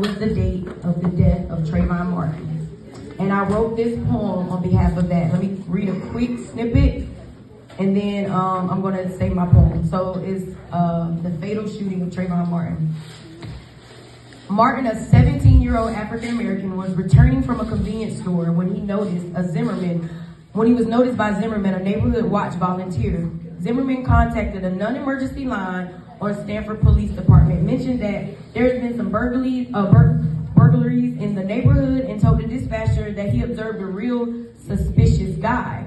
was the date of the death of Trayvon Martin. And I wrote this poem on behalf of that. Let me read a quick snippet, and then I'm going to say my poem. So it's the fatal shooting of Trayvon Martin. Martin, a 17-year-old African-American, was returning from a convenience store when he was noticed by Zimmerman, a neighborhood watch volunteer. Zimmerman contacted a non-emergency line on Stanford Police Department, mentioned that there has been some burglaries in the neighborhood, and told the dispatcher that he observed a real suspicious guy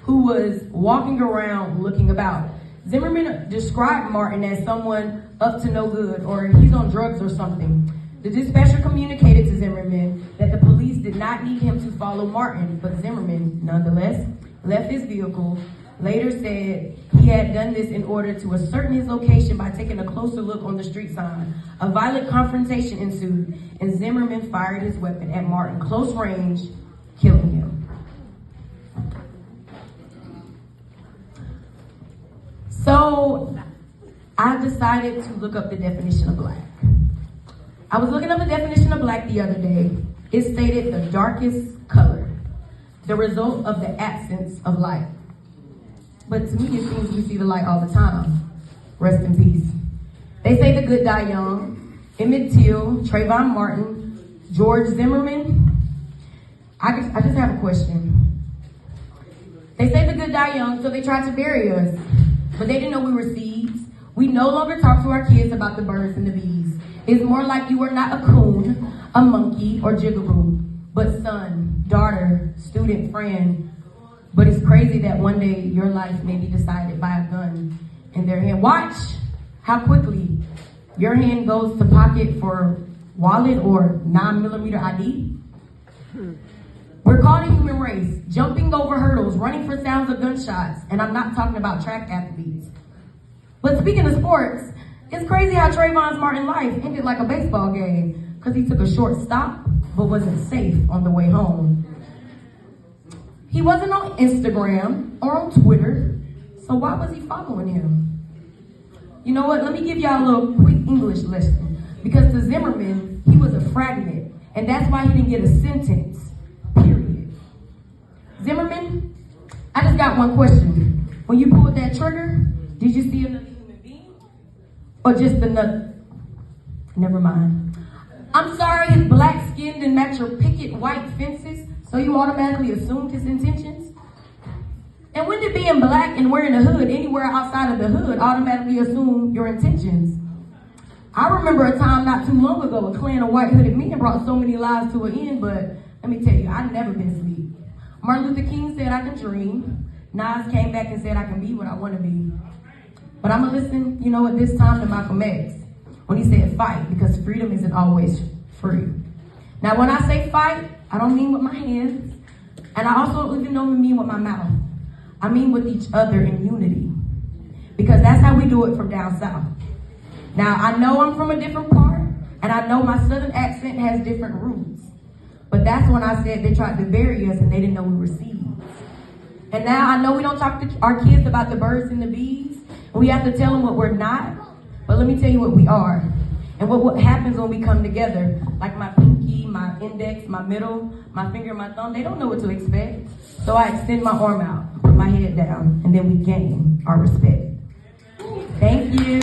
who was walking around looking about. Zimmerman described Martin as someone up to no good, or he's on drugs or something. The dispatcher communicated to Zimmerman that the police did not need him to follow Martin, but Zimmerman, nonetheless, left his vehicle. Later said he had done this in order to ascertain his location by taking a closer look on the street sign. A violent confrontation ensued, and Zimmerman fired his weapon at Martin close range, killing him. So I decided to look up the definition of black. I was looking up the definition of black the other day. It stated the darkest color, the result of the absence of light. But to me, it seems we see the light all the time. Rest in peace. They say the good die young. Emmett Till, Trayvon Martin, George Zimmerman. I just have a question. They say the good die young, so they tried to bury us. But they didn't know we were seeds. We no longer talk to our kids about the birds and the bees. It's more like you are not a coon, a monkey, or jigaboo, but son, daughter, student, friend. But it's crazy that one day your life may be decided by a gun in their hand. Watch how quickly your hand goes to pocket for wallet or 9mm ID. We're called a human race, jumping over hurdles, running for sounds of gunshots, and I'm not talking about track athletes. But speaking of sports, it's crazy how Trayvon Martin's life ended like a baseball game because he took a short stop but wasn't safe on the way home. He wasn't on Instagram or on Twitter, so why was he following him? You know what, let me give y'all a little quick English lesson. Because to Zimmerman, he was a fragment, and that's why he didn't get a sentence, period. Zimmerman, I just got one question. When you pulled that trigger, did you see another human being? Or just another? Never mind. I'm sorry his black skin didn't match your picket white fences, so you automatically assumed his intentions? And when did being black and wearing a hood anywhere outside of the hood automatically assume your intentions? I remember a time not too long ago, a clan of white hooded men brought so many lives to an end, but let me tell you, I've never been asleep. Martin Luther King said I can dream. Nas came back and said I can be what I want to be. But I'm gonna listen, you know, at this time to Malcolm X when he said fight, because freedom isn't always free. Now, when I say fight, I don't mean with my hands, and I also even don't mean with my mouth. I mean with each other in unity, because that's how we do it from down south. Now, I know I'm from a different part, and I know my southern accent has different roots, but that's when I said they tried to bury us and they didn't know we were seeds. And now I know we don't talk to our kids about the birds and the bees, and we have to tell them what we're not, but let me tell you what we are. And what happens when we come together, like my pinky, my index, my middle, my finger, my thumb, they don't know what to expect. So I extend my arm out, put my head down, and then we gain our respect. Thank you.